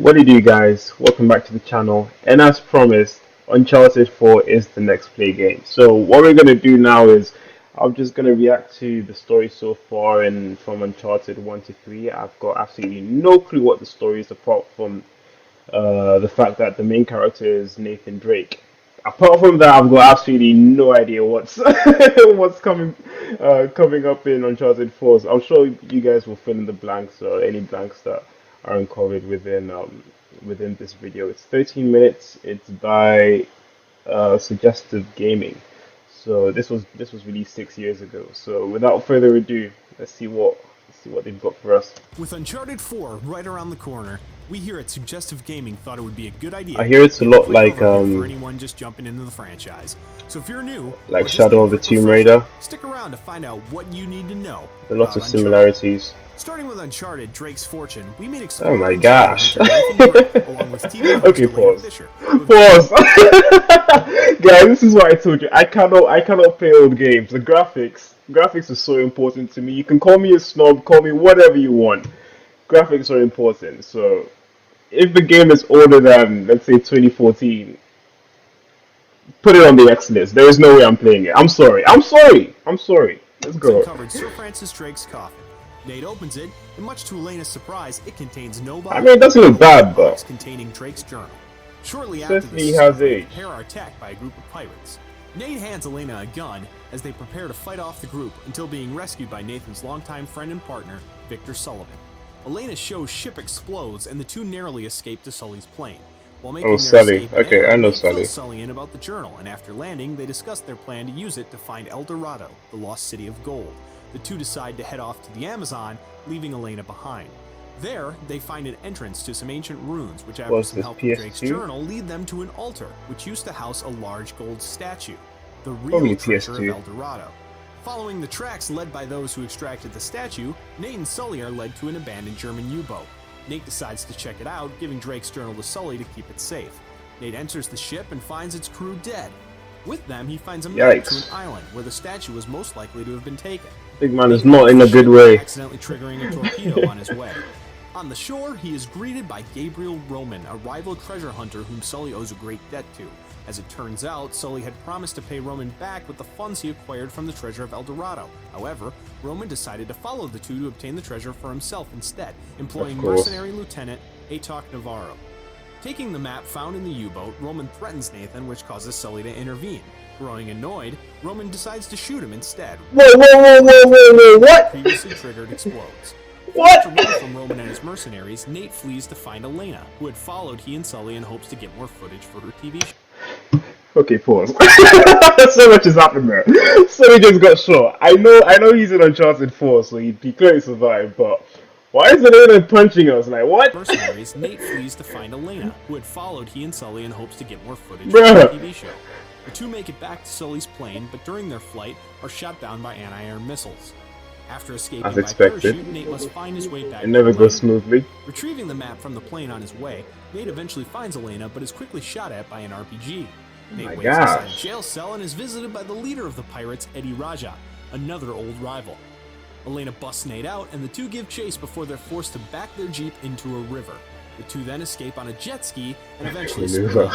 What do you do, guys? Welcome back to the channel. And as promised, Uncharted 4 is the next play game. So what we're going to do now is I'm just going to react to the story so far and from Uncharted 1 to 3. I've got absolutely no clue what the story is apart from the fact that the main character is Nathan Drake. Apart from that, I've got absolutely no idea what's what's coming up in Uncharted 4. So I'm sure you guys will fill in the blanks or any blanks that are uncovered within this video. It's 13 minutes. It's by Suggestive Gaming. So this was released 6 years ago. So without further ado, let's see what they've got for us. With Uncharted 4 right around the corner, we here at Suggestive Gaming thought it would be a good idea. I hear it's a lot like for anyone just jumping into the franchise. So if you're new, like Shadow of the Tomb Raider. Stick around to find out what you need to know. There are lots of similarities. Starting with Uncharted: Drake's Fortune, we made Oh my gosh. along with TV Okay, pause. Fisher, Pause. Guys, this is what I told you. I cannot play old games. The graphics are so important to me. You can call me a snob, call me whatever you want. Graphics are important. So if the game is older than, let's say, 2014, put it on the X list. There is no way I'm playing it. I'm sorry. Let's go. Covered Sir Francis Drake's coffin. Nate opens it, and much to Elena's surprise, it contains no body. I mean, it doesn't look bad, but containing Drake's journal. Shortly after certainly this, has the age. pair are attacked by a group of pirates. Nate hands Elena a gun as they prepare to fight off the group until being rescued by Nathan's longtime friend and partner, Victor Sullivan. Elena's show's ship explodes, and the two narrowly escape to Sully's plane. While making their Sully. escape, Okay, I know Nate Sully. fills Sully in about the journal, and after landing, they discuss their plan to use it to find El Dorado, the lost city of gold. The two decide to head off to the Amazon, leaving Elena behind. There, they find an entrance to some ancient runes, which after some help from Drake's journal, lead them to an altar, which used to house a large gold statue, the real treasure of El Dorado. Following the tracks led by those who extracted the statue, Nate and Sully are led to an abandoned German U-boat. Nate decides to check it out, giving Drake's journal to Sully to keep it safe. Nate enters the ship and finds its crew dead. With them, he finds a map to an island where the statue was most likely to have been taken. Big man is not in a good way. Accidentally triggering a torpedo on his way. On the shore, he is greeted by Gabriel Roman, a rival treasure hunter whom Sully owes a great debt to. As it turns out, Sully had promised to pay Roman back with the funds he acquired from the treasure of El Dorado. However, Roman decided to follow the two to obtain the treasure for himself instead, employing mercenary lieutenant Atok Navarro. Taking the map found in the U-boat, Roman threatens Nathan, which causes Sully to intervene. Growing annoyed, Roman decides to shoot him instead. Whoa, what? Previously triggered explodes. What? After running from Roman and his mercenaries, Nate flees to find Elena, who had followed he and Sully in hopes to get more footage for her TV show. Okay, pause. So much has happened there. Sully just got shot. I know he's in Uncharted 4, so he clearly survived, but why is Elena punching us? Like, what? Mercenaries, Nate flees to find Elena, who had followed he and Sully in hopes to get more footage for the TV show. The two make it back to Sully's plane, but during their flight are shot down by anti-air missiles. After escaping As by expected. parachute, Nate must find his way back It never to the plane. goes smoothly. Retrieving the map from the plane on his way, Nate eventually finds Elena, but is quickly shot at by an RPG. Nate waits inside a jail cell and is visited by the leader of the pirates, Eddie Raja, another old rival. Elena busts Nate out, and the two give chase before they're forced to back their jeep into a river. The two then escape on a jet ski and eventually split up.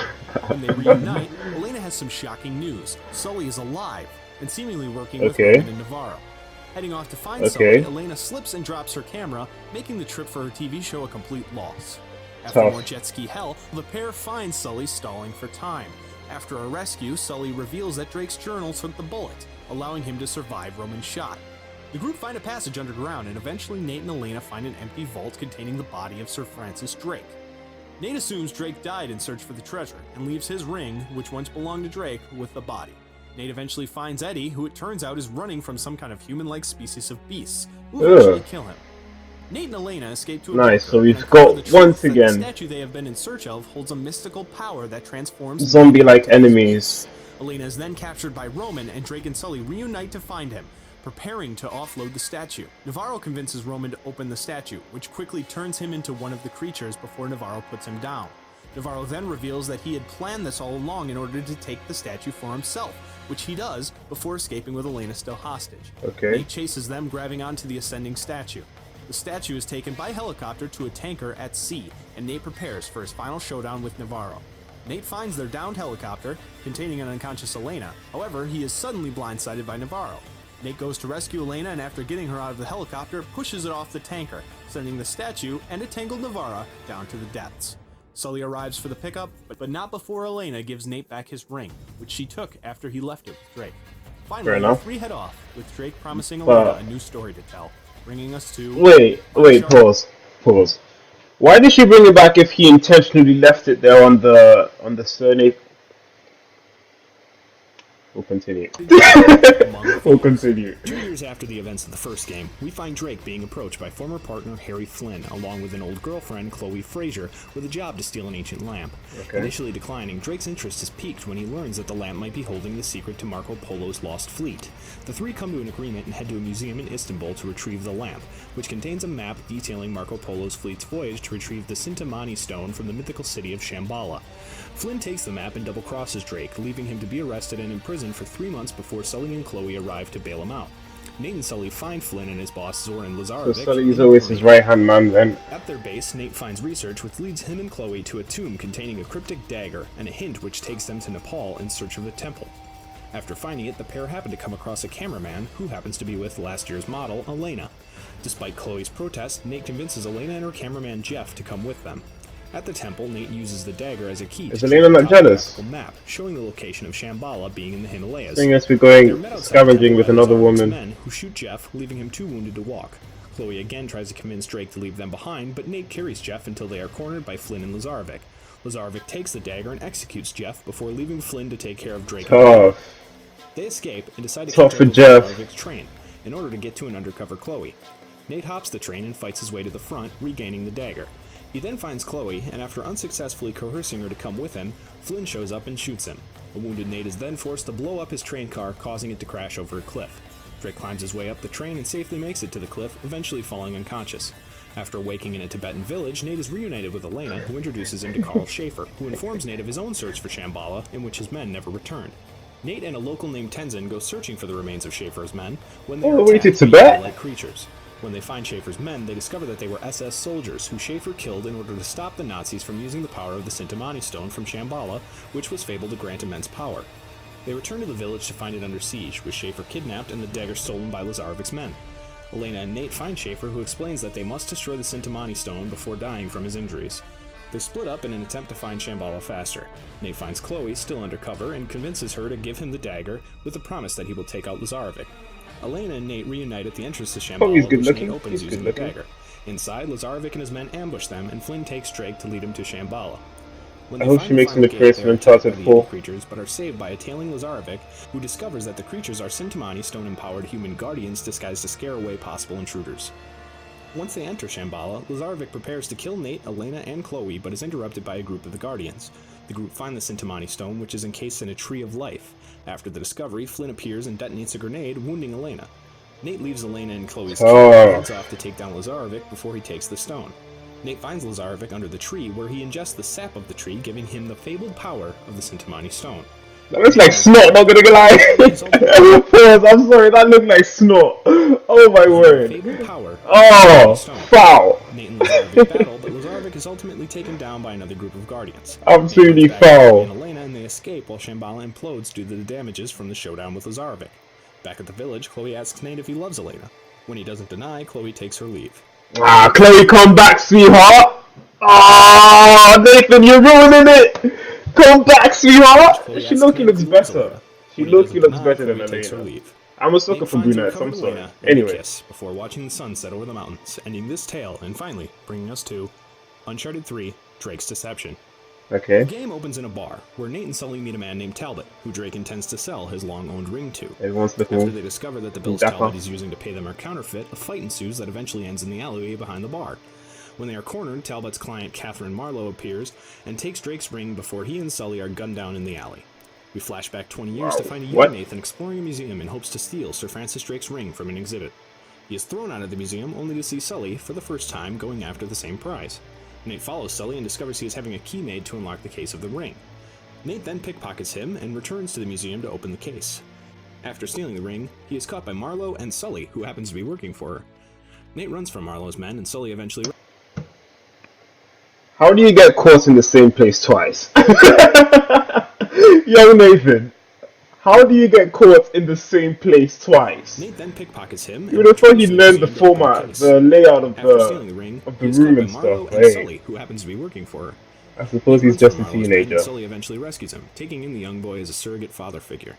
When they reunite, Elena has some shocking news. Sully is alive and seemingly working with Roman and Navarro. Heading off to find Sully, Elena slips and drops her camera, making the trip for her TV show a complete loss. After more jet ski hell, the pair find Sully stalling for time. After a rescue, Sully reveals that Drake's journal took the bullet, allowing him to survive Roman's shot. The group find a passage underground, and eventually Nate and Elena find an empty vault containing the body of Sir Francis Drake. Nate assumes Drake died in search for the treasure, and leaves his ring, which once belonged to Drake, with the body. Nate eventually finds Eddie, who it turns out is running from some kind of human-like species of beasts, who eventually kill him. Nate and Elena escape to a bunker, so we've got once again the statue they have been in search of holds a mystical power that transforms zombie-like enemies. Elena is then captured by Roman, and Drake and Sully reunite to find him, preparing to offload the statue. Navarro convinces Roman to open the statue, which quickly turns him into one of the creatures before Navarro puts him down. Navarro then reveals that he had planned this all along in order to take the statue for himself, which he does before escaping with Elena still hostage. Nate chases them, grabbing onto the ascending statue. The statue is taken by helicopter to a tanker at sea, and Nate prepares for his final showdown with Navarro. Nate finds their downed helicopter, containing an unconscious Elena. However, he is suddenly blindsided by Navarro. Nate goes to rescue Elena, and after getting her out of the helicopter, pushes it off the tanker, sending the statue and a tangled Navarro down to the depths. Sully arrives for the pickup, but not before Elena gives Nate back his ring, which she took after he left it with Drake. Finally, the three head off, with Drake promising Elena a new story to tell, bringing us to... Wait, pause. Why did she bring it back if he intentionally left it there on the surname? We'll continue. We'll continue. 2 years after the events of the first game, we find Drake being approached by former partner Harry Flynn, along with an old girlfriend, Chloe Fraser, with a job to steal an ancient lamp. Okay. Initially declining, Drake's interest is piqued when he learns that the lamp might be holding the secret to Marco Polo's lost fleet. The three come to an agreement and head to a museum in Istanbul to retrieve the lamp, which contains a map detailing Marco Polo's fleet's voyage to retrieve the Sintamani stone from the mythical city of Shambhala. Flynn takes the map and double-crosses Drake, leaving him to be arrested and imprisoned for 3 months before Sully and Chloe arrive to bail him out. Nate and Sully find Flynn and his boss Zoran Lazarevic. So Sully is always his right-hand man then. At their base, Nate finds research which leads him and Chloe to a tomb containing a cryptic dagger and a hint which takes them to Nepal in search of the temple. After finding it, the pair happen to come across a cameraman who happens to be with last year's model, Elena. Despite Chloe's protest, Nate convinces Elena and her cameraman Jeff to come with them. At the temple, Nate uses the dagger as a key to Elena not jealous? a map, showing the location of Shambhala being in the Himalayas. I guess we're going scavenging with another woman. Men who shoot Jeff, leaving him too wounded to walk. Chloe again tries to convince Drake to leave them behind, but Nate carries Jeff until they are cornered by Flynn and Lazarevic. Lazarevic takes the dagger and executes Jeff before leaving Flynn to take care of Drake. They escape and decide to catch up with Lazarevic's train in order to get to an undercover Chloe. Nate hops the train and fights his way to the front, regaining the dagger. He then finds Chloe, and after unsuccessfully coercing her to come with him, Flynn shows up and shoots him. A wounded Nate is then forced to blow up his train car, causing it to crash over a cliff. Drake climbs his way up the train and safely makes it to the cliff, eventually falling unconscious. After waking in a Tibetan village, Nate is reunited with Elena, who introduces him to Carl Schaefer, who informs Nate of his own search for Shambhala, in which his men never returned. Nate and a local named Tenzin go searching for the remains of Schaefer's men when they are attacked by evil-like creatures. When they find Schaefer's men, they discover that they were SS soldiers who Schaefer killed in order to stop the Nazis from using the power of the Sintamani stone from Shambhala, which was fabled to grant immense power. They return to the village to find it under siege, with Schaefer kidnapped and the dagger stolen by Lazarevic's men. Elena and Nate find Schaefer, who explains that they must destroy the Sintamani stone before dying from his injuries. They split up in an attempt to find Shambhala faster. Nate finds Chloe, still undercover, and convinces her to give him the dagger, with the promise that he will take out Lazarevic. Elena and Nate reunite at the entrance to Shambhala, which Nate opens using the dagger. Inside, Lazarevic and his men ambush them, and Flynn takes Drake to lead him to Shambhala. I hope she makes an appearance from Uncharted 4. Creatures, but are saved by a tailing Lazarevic, who discovers that the creatures are Sintamani stone-empowered human guardians disguised to scare away possible intruders. Once they enter Shambhala, Lazarevic prepares to kill Nate, Elena, and Chloe, but is interrupted by a group of the Guardians. The group find the Sintamani stone, which is encased in a tree of life. After the discovery, Flynn appears and detonates a grenade, wounding Elena. Nate leaves Elena and Chloe's tree and heads off to take down Lazarevic before he takes the stone. Nate finds Lazarevic under the tree, where he ingests the sap of the tree, giving him the fabled power of the Sintamani stone. That looks like snot, not gonna lie. I'm sorry, that looked like snot. Oh my word. Oh, foul. Nate and Lazarevic battle, but Lazarevic is ultimately taken down by another group of guardians. Absolutely foul. And Elena and they escape while Shambhala implodes due to the damages from the showdown with Lazarevic. Back at the village, Chloe asks Nate if he loves Elena. When he doesn't deny, Chloe takes her leave. Ah, Chloe, come back, sweetheart. Ah, Nathan, you're ruining it. Come back, sweetheart! She looks better. She looks better than Elena. I'm a sucker for brunettes, I'm sorry. Anyway. Before watching the sun set over the mountains, ending this tale, and finally bringing us to Uncharted 3, Drake's Deception. Okay. The game opens in a bar, where Nate and Sully meet a man named Talbot, who Drake intends to sell his long-owned ring to. After they discover that the bills Talbot is using to pay them are counterfeit, a fight ensues that eventually ends in the alleyway behind the bar. When they are cornered, Talbot's client Catherine Marlowe appears and takes Drake's ring before he and Sully are gunned down in the alley. We flash back 20 years to find a young Nathan exploring a museum in hopes to steal Sir Francis Drake's ring from an exhibit. He is thrown out of the museum only to see Sully, for the first time, going after the same prize. Nate follows Sully and discovers he is having a key made to unlock the case of the ring. Nate then pickpockets him and returns to the museum to open the case. After stealing the ring, he is caught by Marlowe and Sully, who happens to be working for her. Nate runs from Marlowe's men and Sully eventually... How do you get caught in the same place twice? Young Nathan, how do you get caught in the same place twice? Nate then pickpockets him. You would have thought he learned the format, the layout of After stealing the ring, the room and Marlo stuff. and Sully, who happens to be working for her. I suppose he's just a teenager. Sully eventually rescues him, taking in the young boy as a surrogate father figure.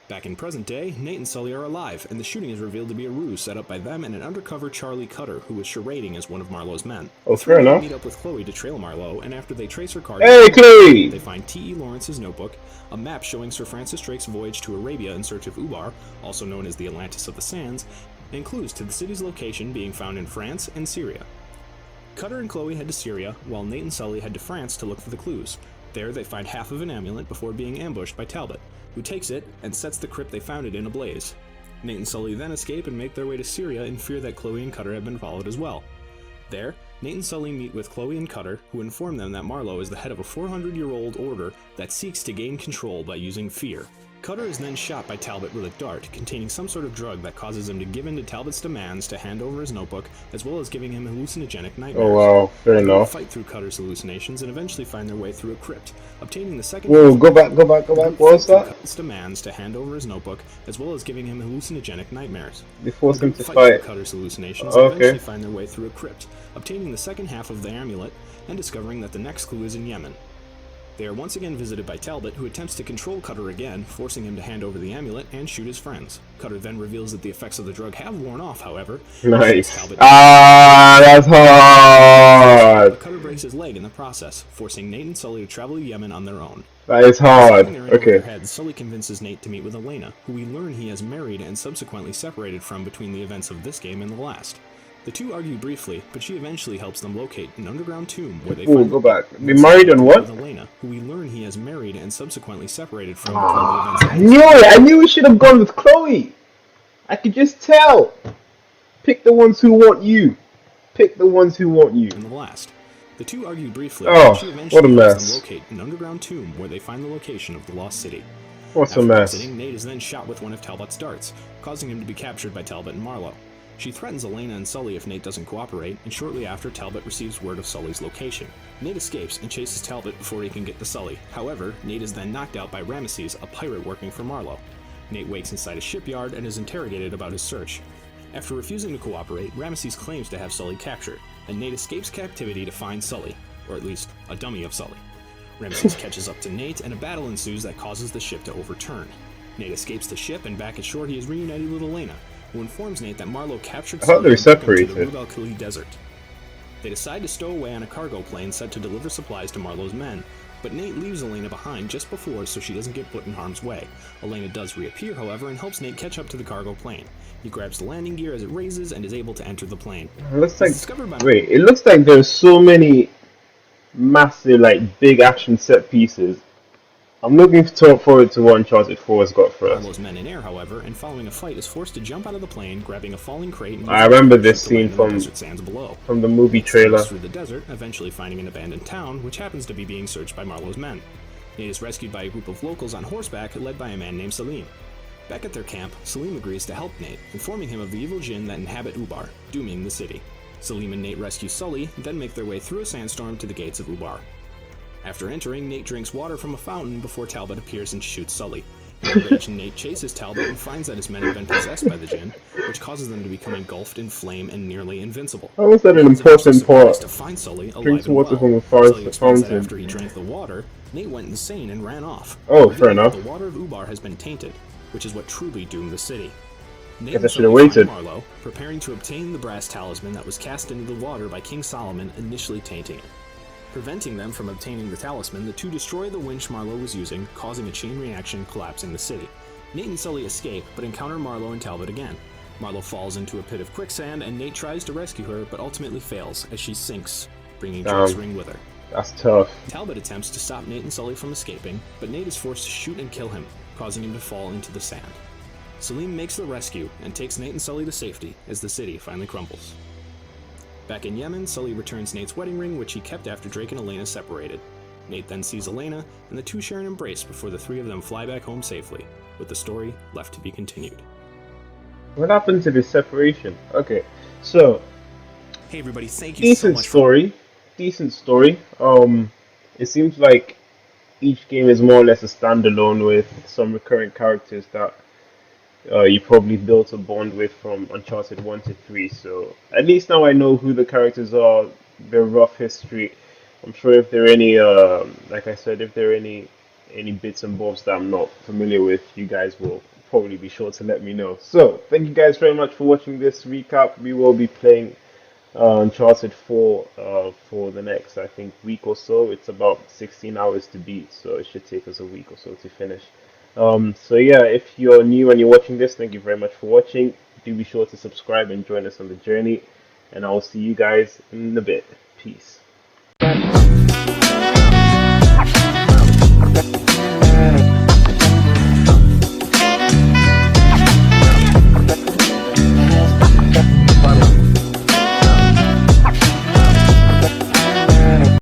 Back in present day, Nate and Sully are alive, and the shooting is revealed to be a ruse set up by them and an undercover Charlie Cutter, who was charading as one of Marlowe's men. Oh, fair enough. They meet up with Chloe to trail Marlowe, and after they trace her car, hey, Chloe! They find T.E. Lawrence's notebook, a map showing Sir Francis Drake's voyage to Arabia in search of Ubar, also known as the Atlantis of the Sands, and clues to the city's location being found in France and Syria. Cutter and Chloe head to Syria, while Nate and Sully head to France to look for the clues. There, they find half of an amulet before being ambushed by Talbot, who takes it and sets the crypt they found it in ablaze. Nate and Sully then escape and make their way to Syria in fear that Chloe and Cutter have been followed as well. There, Nate and Sully meet with Chloe and Cutter, who inform them that Marlowe is the head of a 400-year-old order that seeks to gain control by using fear. Cutter is then shot by Talbot with a dart containing some sort of drug that causes him to give in to Talbot's demands to hand over his notebook, as well as giving him hallucinogenic nightmares. Oh wow, fair enough. Fight through Cutter's hallucinations and eventually find their way through a crypt, obtaining the second. Whoa, go back. What was that? Cutter's demands to hand over his notebook, as well as giving him hallucinogenic nightmares. They force him to fight fight. through Cutter's hallucinations and eventually find their way through a crypt, obtaining the second half of the amulet and discovering that the next clue is in Yemen. They are once again visited by Talbot, who attempts to control Cutter again, forcing him to hand over the amulet and shoot his friends. Cutter then reveals that the effects of the drug have worn off, however. Nice. That's hard. Cutter breaks his leg in the process, forcing Nate and Sully to travel to Yemen on their own. That is hard. Okay. Sully convinces Nate to meet with Elena, who we learn he has married and subsequently separated from between the events of this game and the last. The two argue briefly, but she eventually helps them locate an underground tomb where they find go back. They married on what? Elena, who we learn he has married and subsequently separated from I knew it! I knew we should have gone with Chloe! I could just tell! Pick the ones who want you. Pick the ones who want you. In the last. The two argue briefly, oh, but she eventually what a helps mess. them locate an underground tomb where they find the location of the lost city. What's a mess? Nate is then shot with one of Talbot's darts, causing him to be captured by Talbot and Marlowe. She threatens Elena and Sully if Nate doesn't cooperate, and shortly after, Talbot receives word of Sully's location. Nate escapes and chases Talbot before he can get to Sully. However, Nate is then knocked out by Ramesses, a pirate working for Marlowe. Nate wakes inside a shipyard and is interrogated about his search. After refusing to cooperate, Ramesses claims to have Sully captured, and Nate escapes captivity to find Sully, or at least a dummy of Sully. Ramesses catches up to Nate, and a battle ensues that causes the ship to overturn. Nate escapes the ship, and back at shore he is reunited with Elena, who informs Nate that Marlowe captured Sully and took him to the Rub al-Khali desert. They decide to stow away on a cargo plane set to deliver supplies to Marlowe's men, but Nate leaves Elena behind just before so she doesn't get put in harm's way. Elena does reappear, however, and helps Nate catch up to the cargo plane. He grabs the landing gear as it raises and is able to enter the plane. It looks like, it looks like there's so many massive, big action set pieces. I'm looking forward to what Uncharted 4 has got for us. Marlowe's men in air, however, and following a fight, is forced to jump out of the plane, grabbing a falling crate. And I remember this scene from the movie trailer. Through the desert, eventually finding an abandoned town, which happens to be being searched by Marlowe's men. Nate is rescued by a group of locals on horseback, led by a man named Salim. Back at their camp, Salim agrees to help Nate, informing him of the evil jinn that inhabit Ubar, dooming the city. Salim and Nate rescue Sully, then make their way through a sandstorm to the gates of Ubar. After entering, Nate drinks water from a fountain before Talbot appears and shoots Sully. Enraged, Nate chases Talbot and finds that his men have been possessed by the jinn, which causes them to become engulfed in flame and nearly invincible. How was that an important part? To find Sully drinks water from a forest fountain. After he drank the water, Nate went insane and ran off. Oh, fair enough. The water of Ubar has been tainted, which is what truly doomed the city. Nate Guess I should have waited. Marlowe, preparing to obtain the brass talisman that was cast into the water by King Solomon, initially tainting it. Preventing them from obtaining the talisman, the two destroy the winch Marlowe was using, causing a chain reaction, collapsing the city. Nate and Sully escape, but encounter Marlowe and Talbot again. Marlowe falls into a pit of quicksand, and Nate tries to rescue her, but ultimately fails, as she sinks, bringing Drake's ring with her. That's tough. Talbot attempts to stop Nate and Sully from escaping, but Nate is forced to shoot and kill him, causing him to fall into the sand. Salim makes the rescue, and takes Nate and Sully to safety, as the city finally crumbles. Back in Yemen, Sully returns Nate's wedding ring, which he kept after Drake and Elena separated. Nate then sees Elena, and the two share an embrace before the three of them fly back home safely, with the story left to be continued. What happened to this separation? Okay, so... Hey everybody, thank you so much decent story. It seems like each game is more or less a standalone with some recurring characters that you probably built a bond with from Uncharted 1 to 3. So at least now I know who the characters are, their rough history. I'm sure if there are any, like I said, if there are any bits and bobs that I'm not familiar with, you guys will probably be sure to let me know. So thank you guys very much for watching this recap. We will be playing Uncharted 4 for the next, I think, week or so. It's about 16 hours to beat, so it should take us a week or so to finish. So yeah, if you're new and you're watching this, thank you very much for watching. Do be sure to subscribe and join us on the journey, and I will see you guys in a bit. Peace.